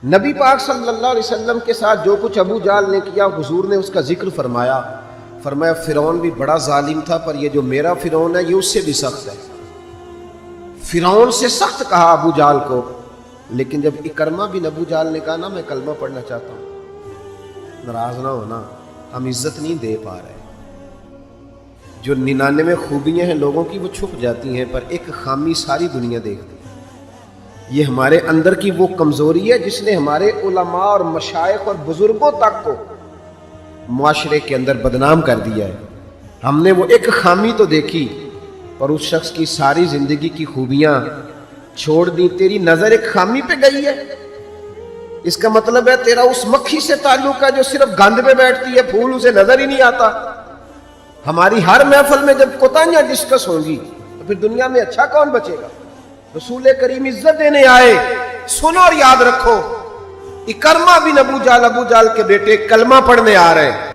نبی پاک صلی اللہ علیہ وسلم کے ساتھ جو کچھ ابو جہل نے کیا حضور نے اس کا ذکر فرمایا فرعون بھی بڑا ظالم تھا، پر یہ جو میرا فرعون ہے یہ اس سے بھی سخت ہے۔ فرعون سے سخت کہا ابو جہل کو، لیکن جب اکرمہ بن ابو جہل نے کہا نا میں کلمہ پڑھنا چاہتا ہوں، ناراض نہ ہونا، ہم عزت نہیں دے پا رہے۔ جو 99 خوبیاں ہیں لوگوں کی وہ چھپ جاتی ہیں، پر ایک خامی ساری دنیا دیکھتی ہے۔ یہ ہمارے اندر کی وہ کمزوری ہے جس نے ہمارے علماء اور مشائخ اور بزرگوں تک کو معاشرے کے اندر بدنام کر دیا ہے۔ ہم نے وہ ایک خامی تو دیکھی، پر اس شخص کی ساری زندگی کی خوبیاں چھوڑ دی۔ تیری نظر ایک خامی پہ گئی ہے، اس کا مطلب ہے تیرا اس مکھی سے تعلق ہے جو صرف گند پہ بیٹھتی ہے، پھول اسے نظر ہی نہیں آتا۔ ہماری ہر محفل میں جب کوتاہیاں ڈسکس ہوں گی تو پھر دنیا میں اچھا کون بچے گا؟ رسول کریم عزت دینے آئے، سنو اور یاد رکھو، اکرمہ بن ابو جہل کے بیٹے کلمہ پڑھنے آ رہے ہیں۔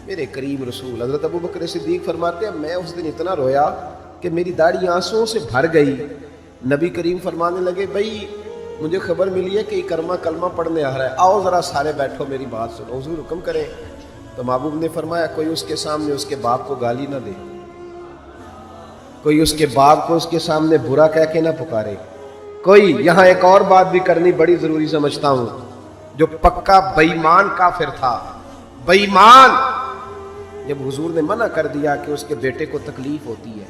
میرے کریم رسول حضرت ابو بکر صدیق فرماتے ہیں میں اس دن اتنا رویا کہ میری داڑھی آنسوں سے بھر گئی۔ نبی کریم فرمانے لگے بھائی مجھے خبر ملی ہے کہ اکرمہ کلمہ پڑھنے آ رہا ہے، آؤ ذرا سارے بیٹھو میری بات سنو، حضور حکم کریں۔ تو محبوب نے فرمایا کوئی اس کے سامنے اس کے باپ کو گالی نہ دے، کوئی اس کے باپ کو اس کے سامنے برا کہہ کے نہ پکارے، کوئی یہاں ایک اور بات بھی کرنی بڑی ضروری سمجھتا ہوں، جو پکا بے ایمان کافر تھا، بے ایمان، جب حضور نے منع کر دیا کہ اس کے بیٹے کو تکلیف ہوتی ہے،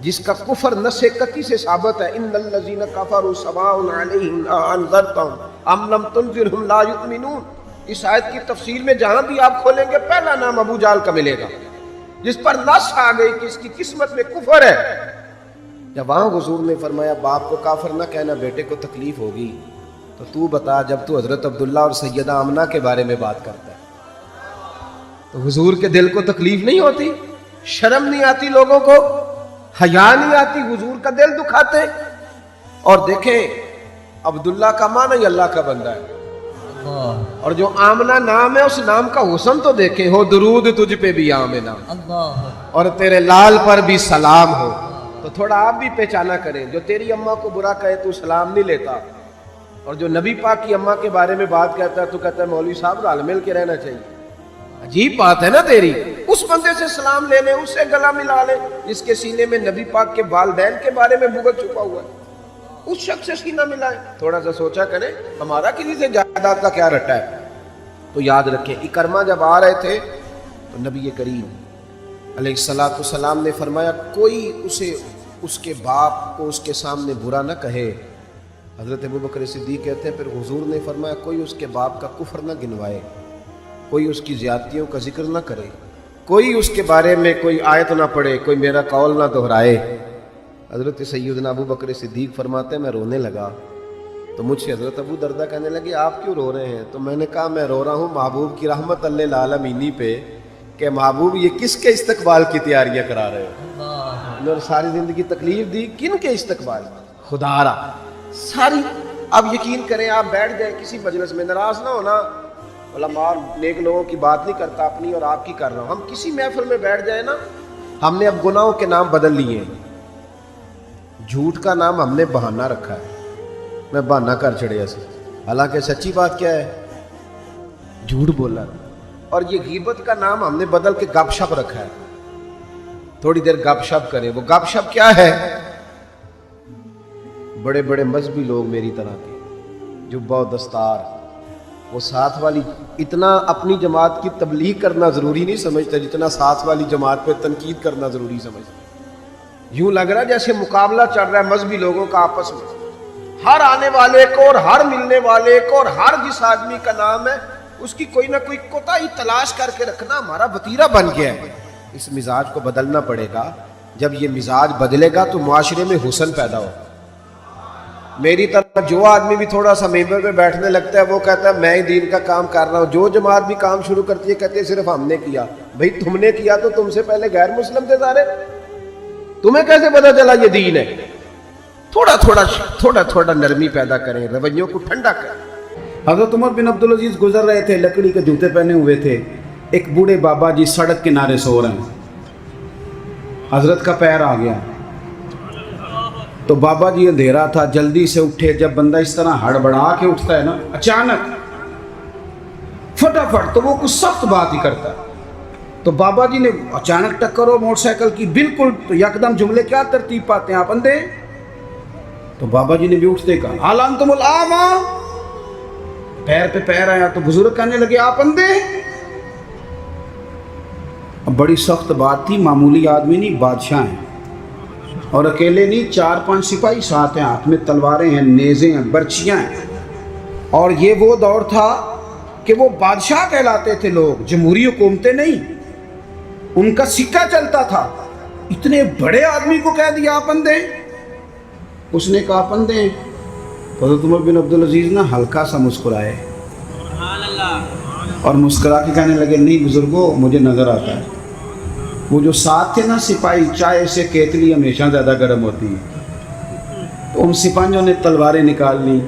جس کا کفر نص قطعی سے ثابت ہے، ان الذین کفروا سواء علیہم انذرتهم ام لم تنذرهم لا یؤمنون، اس آیت کی تفسیر میں جہاں بھی آپ کھولیں گے پہلا نام ابو جہل کا ملے گا، جس پر نص آ گئی کہ اس کی قسمت میں کفر ہے۔ جب وہاں حضور نے فرمایا باپ کو کافر نہ کہنا، بیٹے کو تکلیف ہوگی، تو بتا جب تو حضرت عبداللہ اور سیدہ آمنہ کے بارے میں بات کرتا ہے تو حضور کے دل کو تکلیف نہیں ہوتی؟ شرم نہیں آتی لوگوں کو؟ حیا نہیں آتی؟ حضور کا دل دکھاتے؟ اور دیکھیں عبداللہ کا معنی اللہ کا بندہ ہے، اور جو آمنہ نام ہے اس نام کا حسن تو دیکھیں، ہو درود تجھ پہ بھی آمنہ اور تیرے لال پر بھی سلام ہو، تو تھوڑا آپ بھی پہچانا کریں۔ جو تیری اماں کو برا کہے تو سلام نہیں لیتا، اور جو نبی پاک کی اماں کے بارے میں بات کہتا ہے تو کہتا ہے مولوی صاحب رل مل کے رہنا چاہیے۔ عجیب بات ہے نا تیری، اس بندے سے سلام لے لے، اس سے گلا ملا لے جس کے سینے میں نبی پاک کے والدین کے بارے میں بغض چھپا ہوا ہے، اس شخص سے سینہ ملائے۔ تھوڑا سا سوچا کریں ہمارا کسی سے جائیداد کا کیا رٹا ہے۔ تو یاد رکھیں اکرمہ جب آ رہے تھے تو نبی کریم علیہ السلام نے فرمایا کوئی اسے اس کے باپ کو اس کے سامنے برا نہ کہے۔ حضرت ابو بکر صدیق کہتے ہیں پھر حضور نے فرمایا کوئی اس کے باپ کا کفر نہ گنوائے، کوئی اس کی زیادتیوں کا ذکر نہ کرے، کوئی اس کے بارے میں کوئی آیت نہ پڑھے، کوئی میرا قول نہ دہرائے۔ حضرت سیدنا ابو بکر صدیق فرماتے ہیں میں رونے لگا تو مجھ سے حضرت ابو دردہ کہنے لگے آپ کیوں رو رہے ہیں؟ تو میں نے کہا میں رو رہا ہوں محبوب کی رحمت للعالمین پہ کہ محبوب یہ کس کے استقبال کی تیاریاں کرا رہے ہو؟ اور ساری زندگی تکلیف دی کن کے استقبال؟ خدا را ساری۔ اب یقین کریں آپ بیٹھ جائیں کسی مجلس میں، ناراض نہ ہونا، علماء نیک لوگوں کی بات نہیں کرتا، اپنی اور آپ کی کر رہا ہوں، ہم کسی محفل میں بیٹھ جائیں نا، ہم نے اب گناہوں کے نام بدل لیے ہیں۔ جھوٹ کا نام ہم نے بہانہ رکھا ہے، میں بہانہ کر چڑھیا سے، حالانکہ سچی بات کیا ہے؟ جھوٹ بولا۔ اور یہ غیبت کا نام ہم نے بدل کے گپ شپ رکھا ہے، تھوڑی دیر گپ شپ کریں۔ وہ گپ شپ کیا ہے؟ بڑے بڑے مذہبی لوگ میری طرح کے جبہ و دستار، وہ ساتھ والی اتنا اپنی جماعت کی تبلیغ کرنا ضروری نہیں سمجھتا جتنا ساتھ والی جماعت پہ تنقید کرنا ضروری سمجھتا۔ یوں لگ رہا ہے جیسے مقابلہ چل رہا ہے مذہبی لوگوں کا آپس میں، ہر آنے والے کو اور ہر ملنے والے کو اور ہر جس آدمی کا نام ہے اس کی کوئی نہ کوئی کوتاہی تلاش کر کے رکھنا ہمارا وتیرہ بن گیا ہے۔ اس مزاج کو بدلنا پڑے گا، جب یہ مزاج بدلے گا تو معاشرے میں حسن پیدا ہو۔ میری طرح جو آدمی بھی تھوڑا سا ممبر پہ بیٹھنے لگتا ہے وہ کہتا ہے میں ہی دین کا کام کر رہا ہوں، جو جماعت بھی کام شروع کرتی ہے کہتے ہیں صرف ہم نے کیا۔ بھئی تم نے کیا تو تم سے پہلے غیر مسلم تھے سارے، تمہیں کیسے پتا چلا یہ دین ہے؟ تھوڑا تھوڑا نرمی پیدا کریں، رویوں کو ٹھنڈا کریں۔ حضرت عمر بن عبدالعزیز گزر رہے تھے، لکڑی کے جوتے پہنے ہوئے تھے، ایک بوڑھے بابا جی سڑک کنارے سو رہے ہیں، حضرت کا پیر آ گیا، تو بابا جی اندھیرا تھا، جلدی سے اٹھے. جب بندہ اس طرح ہڑبڑا کے اٹھتا ہے نا اچانک فٹافٹ، تو وہ کچھ سخت بات ہی کرتا ہے. تو بابا جی نے اچانک ٹکر ہو موٹر سائیکل کی بالکل، تو یکدم جملے کیا ترتیب پاتے ہیں آپ اندھے. تو بابا جی نے بھی اٹھتے کہا حال انتم الاعمی، پیر پہ پیر آیا. تو بزرگ کہنے لگے آپ اندھے. اب بڑی سخت بات تھی، معمولی آدمی نہیں، بادشاہ ہیں، اور اکیلے نہیں، 4-5 سپاہی ساتھ ہیں، ہاتھ میں تلواریں ہیں، نیزیں ہیں، برچیاں ہیں. اور یہ وہ دور تھا کہ وہ بادشاہ کہلاتے تھے لوگ، جمہوری حکومتیں نہیں، ان کا سکہ چلتا تھا. اتنے بڑے آدمی کو کہہ دیا آپ اندھے. اس نے کہا آپ اندھے ہیں. حضرت عمر بن عبدالعزیز نا ہلکا سا مسکرائے اور مسکرا کے کہنے لگے نہیں بزرگوں، مجھے نظر آتا ہے. وہ جو ساتھ تھے نا سپاہی، چائے سے کیتلی ہمیشہ زیادہ گرم ہوتی ہے، تو ان سپاہیوں نے تلواریں نکال لی.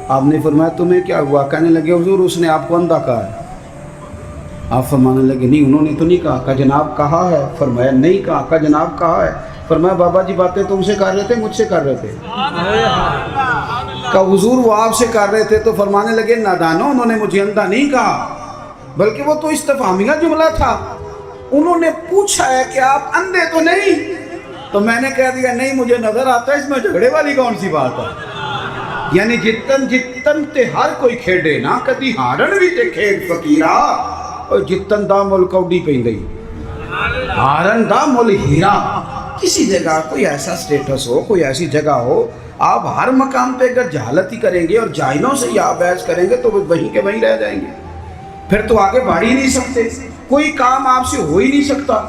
آپ نے فرمایا تمہیں کیا ہوا؟ کہنے لگے حضور اس نے آپ کو اندھا کہا ہے. آپ فرمانے لگے نہیں انہوں نے تو نہیں کہا. کہا جناب کہا ہے. فرمایا نہیں کہا. کہا جناب کہا ہے. فرمایا بابا جی باتیں تم سے کر رہے تھے مجھ سے کر رہے تھے؟ کہا حضور وہ آپ سے کر رہے تھے. تو فرمانے لگے نادانو، انہوں نے مجھے اندھا نہیں کہا، بلکہ وہ تو استفہامیہ جملہ تھا. انہوں نے پوچھا ہے کہ آپ اندھے تو نہیں، تو میں نے کہہ دیا نہیں مجھے نظر آتا ہے. اس میں جھگڑے والی کون سی بات ہے؟ یعنی جتن تے ہر کوئی کھیڈے نا، کدی ہارن بھی تے کھیڈ فقیرا، اور جتن دا مل کوڈی پہ گئی ہارن دا مل ہیرا. کسی جگہ کوئی ایسا سٹیٹس ہو، کوئی ایسی جگہ ہو، آپ ہر مقام پہ اگر جہالت ہی کریں گے اور جاہلوں سے ہی آپ بحث کریں گے تو وہ وہیں کے وہیں رہ جائیں گے، پھر تو آگے بڑھ ہی نہیں سکتے، کوئی کام آپ سے ہو ہی نہیں سکتا.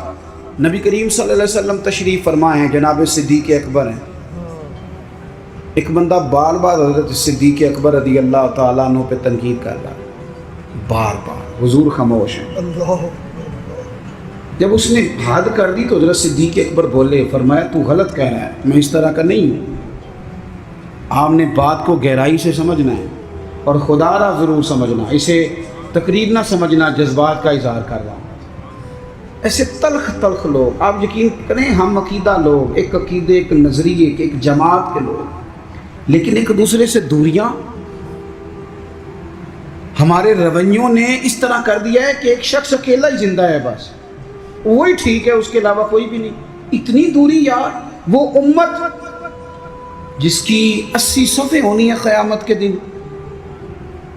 نبی کریم صلی اللہ علیہ وسلم تشریف فرما ہیں، جناب صدیق اکبر ہیں. ایک بندہ بار بار حضرت صدیق اکبر رضی اللہ تعالیٰ عنہ پہ تنقید کر رہا ہے، بار بار. حضور خاموش ہیں. جب اس نے حد کر دی تو حضرت صدیق اکبر بولے، فرمایا تو غلط کہہ رہا ہے، میں اس طرح کا نہیں ہوں. آپ نے بات کو گہرائی سے سمجھنا ہے اور خدا را ضرور سمجھنا، اسے تقریر نہ سمجھنا جذبات کا اظہار کر رہا ہوں. ایسے تلخ تلخ لوگ، آپ یقین کریں ہم عقیدہ لوگ، ایک عقیدے، ایک نظریے کے، ایک جماعت کے لوگ، لیکن ایک دوسرے سے دوریاں. ہمارے رویوں نے اس طرح کر دیا ہے کہ ایک شخص اکیلا ہی زندہ ہے، بس وہی ٹھیک ہے، اس کے علاوہ کوئی بھی نہیں. اتنی دوری یار. وہ امت جس کی 80 صفحے ہونی ہے قیامت کے دن،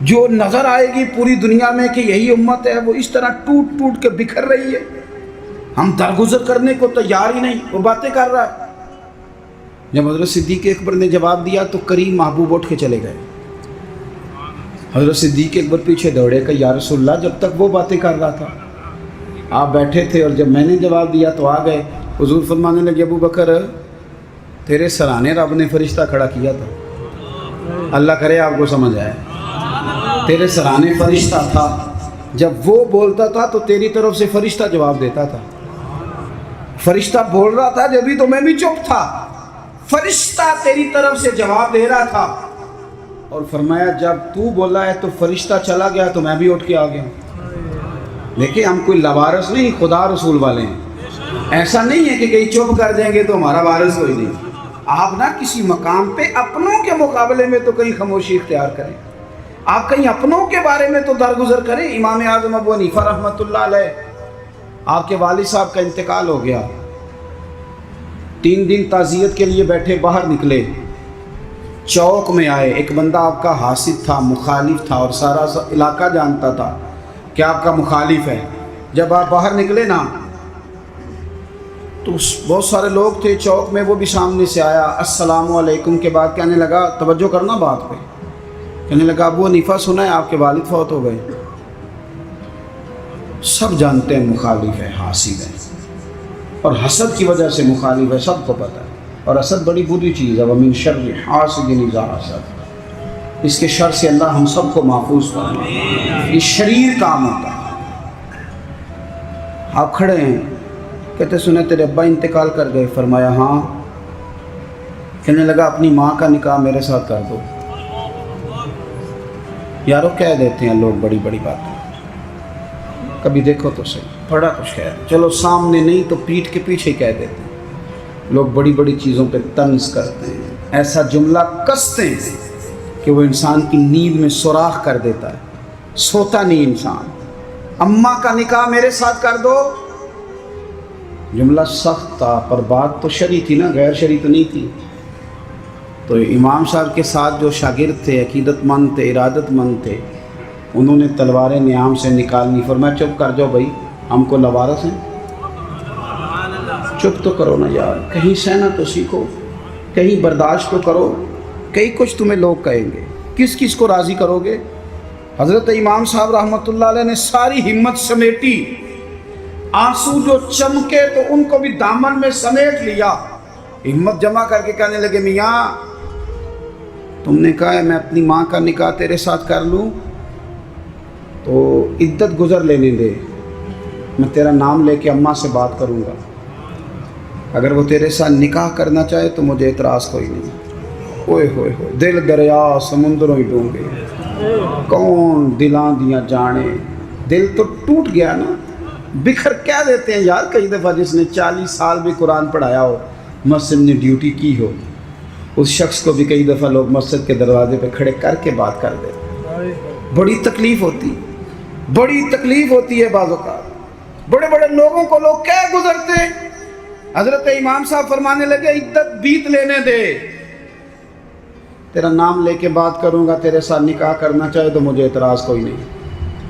جو نظر آئے گی پوری دنیا میں کہ یہی امت ہے، وہ اس طرح ٹوٹ ٹوٹ کے بکھر رہی ہے. ہم درگزر کرنے کو تیار ہی نہیں، وہ باتیں کر رہا ہے. جب حضرت صدیق اکبر نے جواب دیا تو کریم محبوب اٹھ کے چلے گئے. حضرت صدیق اکبر پیچھے دوڑے کہ یا رسول اللہ، جب تک وہ باتیں کر رہا تھا آپ بیٹھے تھے، اور جب میں نے جواب دیا تو آ گئے. حضور فرمانے لگے ابو بکر تیرے سرانے رب نے فرشتہ کھڑا کیا تھا. اللہ کرے آپ کو سمجھ آئے. تیرے سرانے فرشتہ تھا، جب وہ بولتا تھا تو تیری طرف سے فرشتہ جواب دیتا تھا. فرشتہ بول رہا تھا جبھی تو میں بھی چپ تھا، فرشتہ تیری طرف سے جواب دے رہا تھا. اور فرمایا جب تو بولا ہے تو فرشتہ چلا گیا تو میں بھی اٹھ کے آ گیا. دیکھیں ہم کوئی لوارث نہیں، خدا رسول والے ہیں. ایسا نہیں ہے کہ کہیں چپ کر دیں گے تو ہمارا وارث کوئی نہیں. آپ نہ کسی مقام پہ اپنوں کے مقابلے میں تو کہیں خاموشی اختیار کریں، آپ کہیں اپنوں کے بارے میں تو درگزر کریں. امام اعظم ابو حنیفہ رحمۃ اللہ علیہ، آپ کے والد صاحب کا انتقال ہو گیا. 3 دن تعزیت کے لیے بیٹھے، باہر نکلے، چوک میں آئے. ایک بندہ آپ کا حاسد تھا، مخالف تھا، اور سارا علاقہ جانتا تھا کہ آپ کا مخالف ہے. جب آپ باہر نکلے نا تو بہت سارے لوگ تھے چوک میں، وہ بھی سامنے سے آیا. السلام علیکم کے بعد کہنے لگا، توجہ کرنا بات پہ، کہنے لگا ابو حنیفہ سنا ہے آپ کے والد فوت ہو گئے. سب جانتے ہیں مخالف ہے، حاسد ہے، اور حسد کی وجہ سے مخالف ہے، سب کو پتہ ہے. اور حسد بڑی بری چیز ہے. ومن شر حاسد اذا حسد، اس کے شر سے اللہ ہم سب کو محفوظ فرمائے. یہ شریر کام ہوتا ہے. آپ کھڑے ہیں، کہتے سنے تیرے ابا انتقال کر گئے. فرمایا ہاں. کہنے لگا اپنی ماں کا نکاح میرے ساتھ کر دو. یارو کہہ دیتے ہیں لوگ بڑی بڑی باتیں، کبھی دیکھو تو صحیح، بڑا کچھ کہہ دیں، چلو سامنے نہیں تو پیٹھ کے پیچھے کہہ دیتے ہیں. لوگ بڑی بڑی چیزوں پہ طنز کرتے ہیں، ایسا جملہ کستے ہیں کہ وہ انسان کی نیند میں سوراخ کر دیتا ہے، سوتا نہیں انسان۔ اماں کا نکاح میرے ساتھ کر دو، جملہ سخت تھا پر بات تو شرعی تھی نا، غیر شرعی تو نہیں تھی۔ تو امام صاحب کے ساتھ جو شاگرد تھے، عقیدت مند تھے، ارادت مند تھے، انہوں نے تلواریں نیام سے نکالنی، فرمایا چپ کر جاؤ بھائی، ہم کو لوارث ہیں، چپ تو کرو نا یار، کہیں سہنا تو سیکھو، کہیں برداشت تو کرو، کئی کچھ تمہیں لوگ کہیں گے، کس کس کو راضی کرو گے؟ حضرت امام صاحب رحمۃ اللہ علیہ نے ساری ہمت سمیٹی، آنسو جو چمکے تو ان کو بھی دامن میں سمیٹ لیا، ہمت جمع کر کے کہنے لگے میاں تم نے کہا ہے میں اپنی ماں کا نکاح تیرے ساتھ کر لوں تو عدت گزر لینے دے، میں تیرا نام لے کے اماں سے بات کروں گا، اگر وہ تیرے ساتھ نکاح کرنا چاہے تو مجھے اعتراض کوئی نہیں۔ اوئے ہوئے ہوئے، دل دریا سمندروں ہی ڈونگے، کون دلاں دیاں جانے، دل تو ٹوٹ گیا نا، بکھر کیا دیتے ہیں یار۔ کئی دفعہ جس نے 40 سال بھی قرآن پڑھایا ہو، مسجد نے ڈیوٹی کی ہو، اس شخص کو بھی کئی دفعہ لوگ مسجد کے دروازے پہ کھڑے کر کے بات کر دیتے، بڑی تکلیف ہوتی، بڑی تکلیف ہوتی ہے بعض اوقات۔ بڑے بڑے لوگوں کو لوگ کیا گزرتے، حضرت امام صاحب فرمانے لگے عدت بیت لینے دے، تیرا نام لے کے بات کروں گا، تیرے ساتھ نکاح کرنا چاہے تو مجھے اعتراض کوئی نہیں۔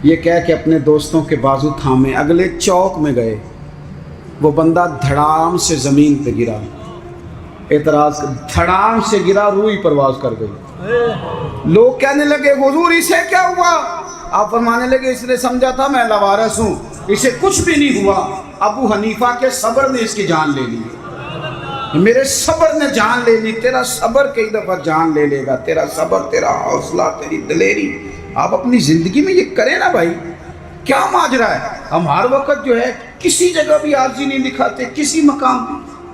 یہ کہہ کے اپنے دوستوں کے بازو تھامے اگلے چوک میں گئے، وہ بندہ دھڑام سے زمین پہ گرا، اعتراض دھڑام سے گرا، روح پرواز کر گئی۔ لوگ کہنے لگے حضور اسے کیا ہوا؟ آپ فرمانے لگے اس نے سمجھا تھا میں لوارث ہوں، اسے کچھ بھی نہیں ہوا، ابو حنیفہ کے صبر نے اس کی جان لے لی، میرے صبر نے جان لے لی، تیرا صبر کئی دفعہ جان لے لے گا، تیرا صبر، تیرا حوصلہ، تیری دلیری، آپ اپنی زندگی میں یہ کریں نا بھائی۔ کیا ماجرا ہے؟ ہم ہر وقت جو ہے کسی جگہ بھی عاجزی نہیں دکھاتے، کسی مقام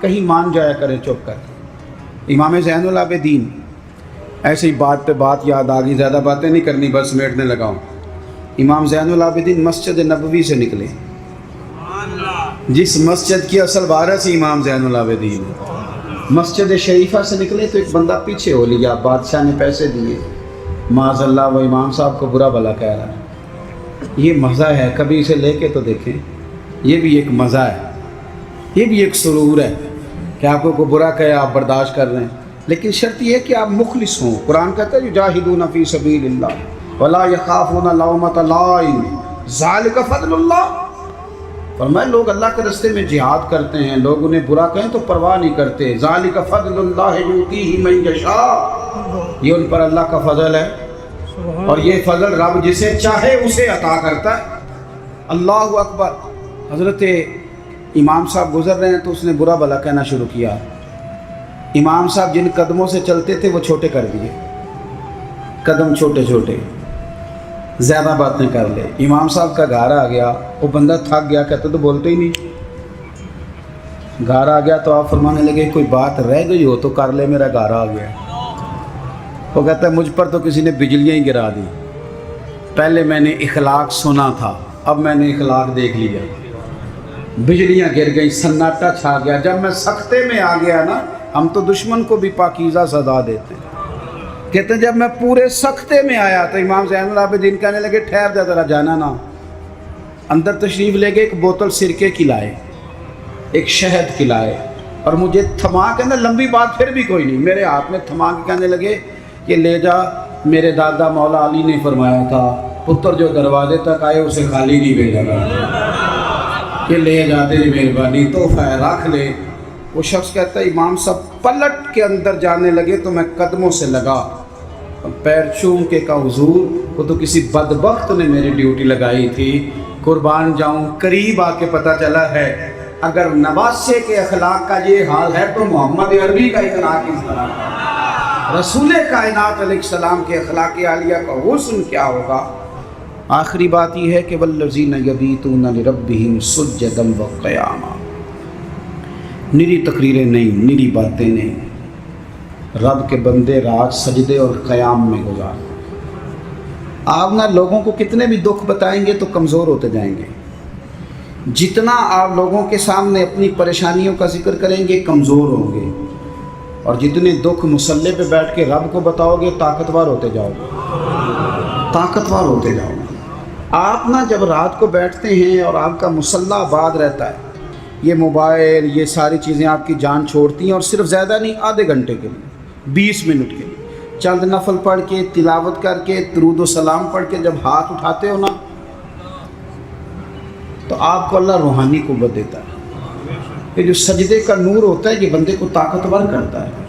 کہیں مان جایا کریں چپ کر۔ امام زین العابدین، ایسے ہی بات پہ بات یاد آ گئی، زیادہ باتیں نہیں کرنی، بس سمیٹنے لگا ہوں۔ امام زین العابدین مسجد نبوی سے نکلے، جس مسجد کی اصل وارث امام زین العابدین، مسجد شریفہ سے نکلے تو ایک بندہ پیچھے ہو لیا، بادشاہ نے پیسے دیے، معاذ اللہ وہ امام صاحب کو برا بھلا کہہ رہا ہے۔ یہ مزہ ہے، کبھی اسے لے کے تو دیکھیں، یہ بھی ایک مزہ ہے، یہ بھی ایک سرور ہے کہ آپ کو برا کہے آپ برداشت کر رہے ہیں، لیکن شرط یہ ہے کہ آپ مخلص ہوں۔ قرآن کہتا ہے یجاہدون فی سبیل اللہ ولا یخافون لومۃ لائم ذالک فضل اللہ۔ فرمایا لوگ اللہ کے راستے میں جہاد کرتے ہیں، لوگ انہیں برا کہیں تو پرواہ نہیں کرتے، ذالک فضل اللہ یؤتیہ من یشاء، یہ ان پر اللہ کا فضل ہے، اور یہ فضل رب جسے چاہے اسے عطا کرتا ہے۔ اللہ اکبر۔ حضرت امام صاحب گزر رہے ہیں تو اس نے برا بھلا کہنا شروع کیا، امام صاحب جن قدموں سے چلتے تھے وہ چھوٹے کر دیے، قدم چھوٹے چھوٹے، زیادہ باتیں کر لے۔ امام صاحب کا گھر آ گیا، وہ بندہ تھک گیا، کہتے تو بولتے ہی نہیں، گھر آ گیا تو آپ فرمانے لگے کوئی بات رہ گئی ہو تو کر لے، میرا گھر آ گیا۔ وہ کہتا ہے مجھ پر تو کسی نے بجلیاں ہی گرا دی، پہلے میں نے اخلاق سنا تھا، اب میں نے اخلاق دیکھ لیا، بجلیاں گر گئیں، سناٹا چھا گیا۔ جب میں سختے میں آ گیا نا، ہم تو دشمن کو بھی پاکیزہ سزا دیتے ہیں، کہتے ہیں جب میں پورے سختے میں آیا تو امام زین العابدین کہنے لگے ٹھہر جا ذرا، جانا نا۔ اندر تشریف لے گئے، ایک بوتل سرکے کی لائے، ایک شہد کی لائے، اور مجھے تھما کے نا، لمبی بات پھر بھی کوئی نہیں، میرے ہاتھ میں تھما کے کہنے لگے کہ لے جا، میرے دادا مولا علی نے فرمایا تھا پتر جو دروازے تک آئے اسے خالی نہیں بھیجا گا، کہ لے جا تیری مہربانی، تحفہ ہے رکھ لے۔ وہ شخص کہتا ہے امام صاحب پلٹ کے اندر جانے لگے تو میں قدموں سے لگا، پیر چوم کے کہا حضور وہ تو کسی بدبخت نے میری ڈیوٹی لگائی تھی، قربان جاؤں، قریب آ کے پتہ چلا ہے اگر نواسے کے اخلاق کا یہ حال ہے تو محمد عربی کا اخلاق اس طرح ہے، رسول کائنات علیہ السلام کے اخلاق عالیہ کا حسن کیا ہوگا۔ آخری بات یہ ہے کہ والذین یبیتون لربہم سجدا وقیاما، نری تقریریں نہیں، نری باتیں نہیں، رب کے بندے رات سجدے اور قیام میں گزار۔ آپ نہ لوگوں کو کتنے بھی دکھ بتائیں گے تو کمزور ہوتے جائیں گے، جتنا آپ لوگوں کے سامنے اپنی پریشانیوں کا ذکر کریں گے کمزور ہوں گے، اور جتنے دکھ مصلے پہ بیٹھ کے رب کو بتاؤ گے طاقتور ہوتے جاؤ گے، طاقتور ہوتے جاؤ گے۔ آپ نا جب رات کو بیٹھتے ہیں اور آپ کا مصلی آباد رہتا ہے، یہ موبائل یہ ساری چیزیں آپ کی جان چھوڑتی ہیں، اور صرف زیادہ نہیں، آدھے گھنٹے کے لیے 20 منٹ کے لیے چند نفل پڑھ کے تلاوت کر کے درود و سلام پڑھ کے جب ہاتھ اٹھاتے ہو نا، تو آپ کو اللہ روحانی قوت دیتا ہے۔ یہ جو سجدے کا نور ہوتا ہے یہ بندے کو طاقتور کرتا ہے۔